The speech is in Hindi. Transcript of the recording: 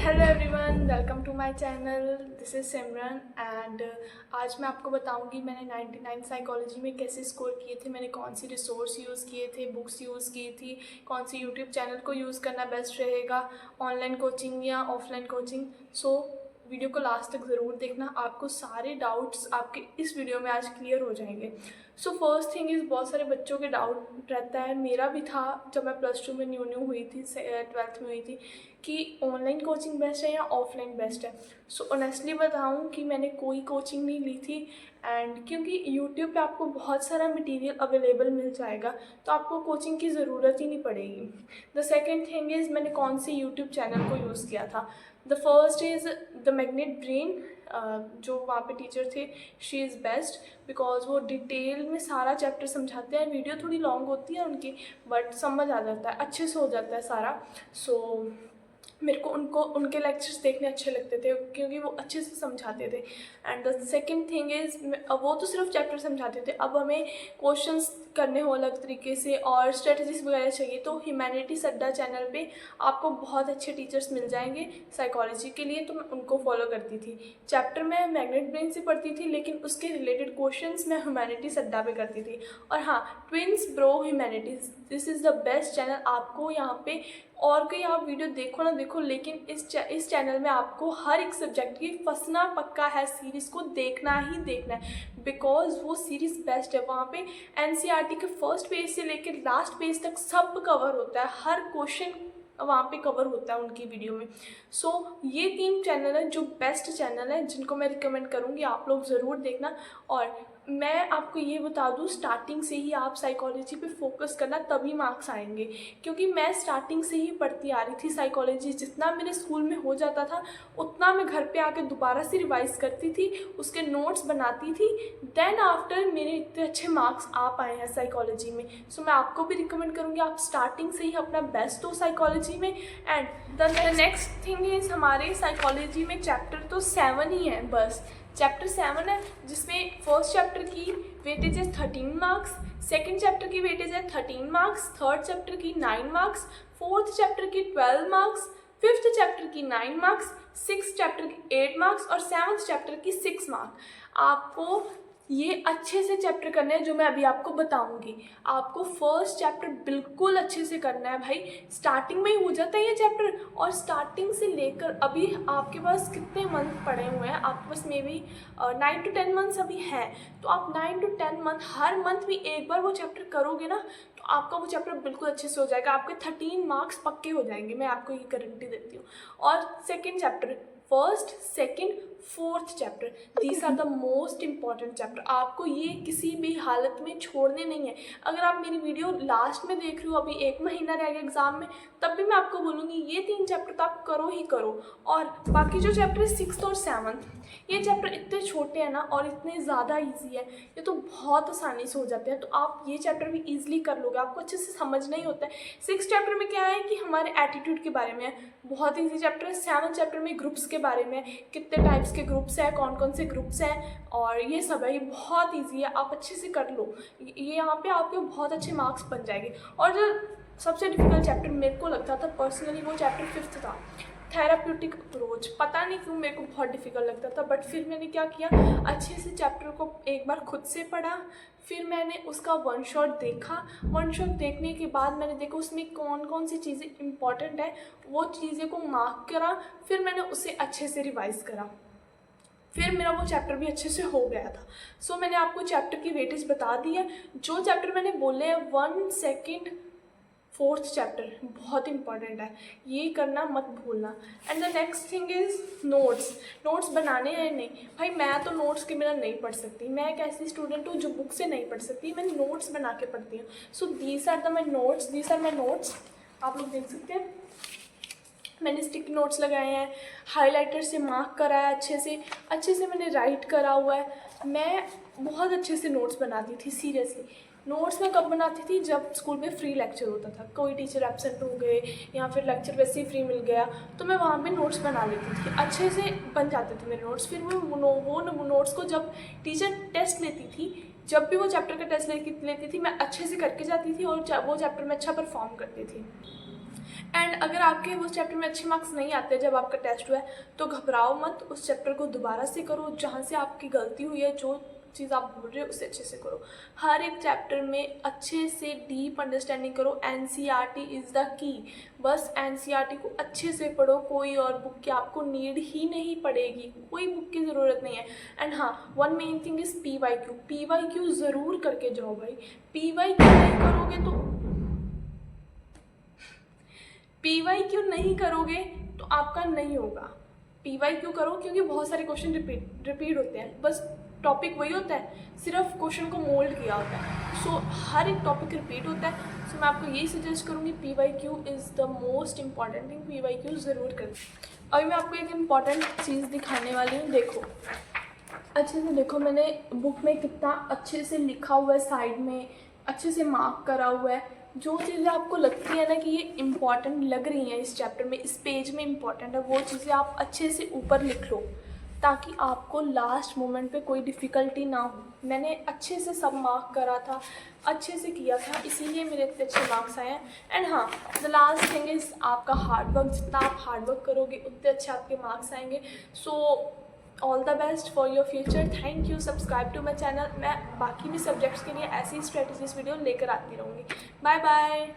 Hello everyone, welcome to my channel. This is Simran and आज मैं आपको बताऊंगी मैंने 99 साइकोलॉजी में कैसे स्कोर किए थे, मैंने कौन सी रिसोर्स यूज़ किए थे, बुक्स यूज़ की थी, कौन सी यूट्यूब चैनल को यूज़ करना बेस्ट रहेगा, ऑनलाइन कोचिंग या ऑफलाइन कोचिंग। सो वीडियो को लास्ट तक ज़रूर देखना, आपको सारे डाउट्स आपके इस वीडियो में आज क्लियर हो जाएंगे। सो फर्स्ट थिंग इज़, बहुत सारे बच्चों के डाउट रहता है, मेरा भी था जब मैं +2 में न्यू हुई थी, 12th में हुई थी, कि ऑनलाइन कोचिंग बेस्ट है या ऑफलाइन बेस्ट है। सो ऑनेस्टली बताऊं कि मैंने कोई कोचिंग नहीं ली थी, एंड क्योंकि यूट्यूब पे आपको बहुत सारा मटेरियल अवेलेबल मिल जाएगा तो आपको कोचिंग की ज़रूरत ही नहीं पड़ेगी। द सेकेंड थिंग इज़, मैंने कौन से यूट्यूब चैनल को यूज़ किया था। The first is the magnet brain, जो वहाँ पे टीचर थे, शी इज़ बेस्ट बिकॉज वो डिटेल में सारा चैप्टर समझाते हैं। वीडियो थोड़ी लॉन्ग होती है उनकी, बट समझ आ जाता है, अच्छे से हो जाता है सारा। सो मेरे को उनके लेक्चर्स देखने अच्छे लगते थे क्योंकि वो अच्छे से समझाते थे। And the second thing is, वो तो सिर्फ चैप्टर समझाते थे, अब हमें क्वेश्चंस करने हो अलग तरीके से और स्ट्रेटजीज वगैरह चाहिए तो ह्यूमैनिटीज अड्डा चैनल पे आपको बहुत अच्छे टीचर्स मिल जाएंगे साइकोलॉजी के लिए, तो मैं उनको फॉलो करती थी। चैप्टर मैं मैग्नेट ब्रेन से पढ़ती थी लेकिन उसके रिलेटेड क्वेश्चंस मैं ह्यूमैनिटीज अड्डा पे करती थी। और हाँ, twins bro humanities, this is the best channel. आपको यहाँ पे और कहीं आप वीडियो देखो ना देखो, लेकिन इस चैनल में आपको हर एक सब्जेक्ट की फंसना पक्का है, सीरीज़ को देखना ही देखना है बिकॉज वो सीरीज़ बेस्ट है। वहाँ पे एनसीईआरटी के फर्स्ट पेज से लेकर लास्ट पेज तक सब कवर होता है, हर क्वेश्चन वहाँ पे कवर होता है उनकी वीडियो में। सो ये 3 चैनल है जो बेस्ट चैनल है, जिनको मैं रिकमेंड करूँगी, आप लोग ज़रूर देखना। और मैं आपको ये बता दूँ, स्टार्टिंग से ही आप साइकोलॉजी पे फोकस करना, तभी मार्क्स आएंगे। क्योंकि मैं स्टार्टिंग से ही पढ़ती आ रही थी साइकोलॉजी, जितना मेरे स्कूल में हो जाता था उतना मैं घर पे आके दोबारा से रिवाइज़ करती थी, उसके नोट्स बनाती थी। देन आफ्टर मेरे इतने अच्छे मार्क्स आ पाए हैं साइकोलॉजी में। सो मैं आपको भी रिकमेंड करूँगी आप स्टार्टिंग से ही अपना बेस्ट दो साइकोलॉजी में। And the next thing is, हमारे साइकोलॉजी में चैप्टर तो 7 ही है, बस चैप्टर 7 है, जिसमें फर्स्ट चैप्टर की वेटेज है 13 मार्क्स, सेकंड चैप्टर की वेटेज है 13 मार्क्स, थर्ड चैप्टर की 9 मार्क्स, फोर्थ चैप्टर की 12 मार्क्स, फिफ्थ चैप्टर की 9 मार्क्स, सिक्स चैप्टर की 8 मार्क्स और सेवन्थ चैप्टर की 6 मार्क्स। आपको ये अच्छे से चैप्टर करने हैं जो मैं अभी आपको बताऊंगी। आपको फर्स्ट चैप्टर बिल्कुल अच्छे से करना है भाई, स्टार्टिंग में ही हो जाता है ये चैप्टर। और स्टार्टिंग से लेकर अभी आपके पास कितने मंथ पड़े हुए हैं, आपके पास मे बी 9 to 10 मंथ्स अभी हैं, तो आप 9 to 10 मंथ हर मंथ भी एक बार वो चैप्टर करोगे ना, तो आपका वो चैप्टर बिल्कुल अच्छे से हो जाएगा, आपके 13 मार्क्स पक्के हो जाएंगे, मैं आपको ये गारंटी देती हूँ। और second chapter, first second fourth chapter, these are the most important chapter. आपको ये किसी भी हालत में छोड़ने नहीं है। अगर आप मेरी वीडियो लास्ट में देख रहे हो, अभी 1 महीना रह गया एग्जाम में, तब भी मैं आपको बोलूँगी ये 3 चैप्टर तो आप करो ही करो। और बाकी जो चैप्टर है 6th और 7th, ये चैप्टर इतने छोटे हैं ना और इतने ज़्यादा ईजी है, ये तो बहुत आसानी से हो जाते हैं, तो आप ये चैप्टर भी ईजिली कर लोगे, आपको अच्छे से समझना ही होता है। 6th चैप्टर में क्या है कि हमारे एटीट्यूड के बारे में है, बहुत ईजी चैप्टर है। 7th चैप्टर में ग्रुप्स के बारे में, कितने टाइप्स के ग्रुप्स हैं, कौन कौन से ग्रुप्स हैं, और ये सब है, ये बहुत ईजी है, आप अच्छे से कर लो, ये यहाँ पे आपके बहुत अच्छे मार्क्स बन जाएंगे। और जो सबसे डिफिकल्ट चैप्टर मेरे को लगता था पर्सनली, वो चैप्टर 5th था, थेराप्यूटिक अप्रोच। पता नहीं क्यों मेरे को बहुत डिफ़िकल्ट लगता था, बट फिर मैंने क्या किया, अच्छे से चैप्टर को एक बार खुद से पढ़ा, फिर मैंने उसका 1 शॉट देखा। 1 शॉट देखने के बाद मैंने देखा उसमें कौन कौन सी चीज़ें इंपॉर्टेंट है, वो चीज़ें को मार्क करा, फिर मैंने उसे अच्छे से रिवाइज़ करा, फिर मेरा वो चैप्टर भी अच्छे से हो गया था। सो मैंने आपको चैप्टर की वेटेज बता दी है। जो चैप्टर मैंने बोले हैं 1, सेकेंड, फोर्थ चैप्टर बहुत इंपॉर्टेंट है, ये करना मत भूलना। And the next thing is notes बनाने हैं। नहीं भाई, मैं तो नोट्स के बिना नहीं पढ़ सकती, मैं एक ऐसी स्टूडेंट हूँ जो बुक से नहीं पढ़ सकती, मैं नोट्स बना के पढ़ती हूँ। So these are my notes, आप लोग देख सकते हैं। मैंने स्टिक नोट्स लगाए हैं, हाइलाइटर से मार्क करा है, अच्छे से मैंने राइट करा हुआ है। मैं बहुत अच्छे से नोट्स बनाती थी, सीरियसली। नोट्स मैं कब बनाती थी, जब स्कूल में फ्री लेक्चर होता था, कोई टीचर एब्सेंट हो गए या फिर लेक्चर वैसे ही फ्री मिल गया, तो मैं वहाँ पे नोट्स बना लेती थी, अच्छे से बन जाते थे मेरे नोट्स। फिर वो नोट्स को जब टीचर टेस्ट लेती थी, जब भी वो चैप्टर का टेस्ट लेती थी, मैं अच्छे से करके जाती थी और वो चैप्टर में अच्छा परफॉर्म करती थी। एंड अगर आपके उस चैप्टर में अच्छे मार्क्स नहीं आते जब आपका टेस्ट हुआ है तो घबराओ मत, उस चैप्टर को दोबारा से करो, जहाँ से आपकी गलती हुई है, जो चीज़ आप भूल रहे हो उसे अच्छे से करो। हर एक चैप्टर में अच्छे से डीप अंडरस्टैंडिंग करो। NCERT is the key. बस एनसीईआरटी को अच्छे से पढ़ो, कोई और बुक की आपको नीड ही नहीं पड़ेगी, कोई बुक की ज़रूरत नहीं है। एंड हाँ, one main thing is PYQ ज़रूर करके जाओ भाई। पीवाईक्यू नहीं करोगे तो आपका नहीं होगा। पीवाईक्यू करो, क्योंकि बहुत सारे क्वेश्चन रिपीट होते हैं, बस टॉपिक वही होता है, सिर्फ क्वेश्चन को मोल्ड किया होता है। सो हर एक टॉपिक रिपीट होता है। सो मैं आपको यही सजेस्ट करूँगी, PYQ is the most important thing, PYQ ज़रूर करें। अभी मैं आपको एक इम्पॉर्टेंट चीज़ दिखाने वाली हूँ, देखो अच्छे से देखो, मैंने बुक में कितना अच्छे से लिखा हुआ है, साइड में अच्छे से मार्क करा हुआ है। जो चीज़ें आपको लगती है ना कि ये इम्पॉर्टेंट लग रही हैं इस चैप्टर में, इस पेज में इम्पॉर्टेंट है, वो चीज़ें आप अच्छे से ऊपर लिख लो, ताकि आपको लास्ट मोमेंट पे कोई डिफ़िकल्टी ना हो। मैंने अच्छे से सब मार्क करा था, अच्छे से किया था, इसीलिए मेरे इतने अच्छे मार्क्स आए हैं। एंड हाँ, द लास्ट थिंग इज़ आपका हार्ड वर्क। जितना आप हार्ड वर्क करोगे उतने अच्छे आपके मार्क्स आएंगे। So all the best for your future. Thank you. Subscribe to my channel. मैं बाकी भी सब्जेक्ट्स के लिए ऐसी स्ट्रेटजीज वीडियो लेकर आती रहूँगी। Bye bye.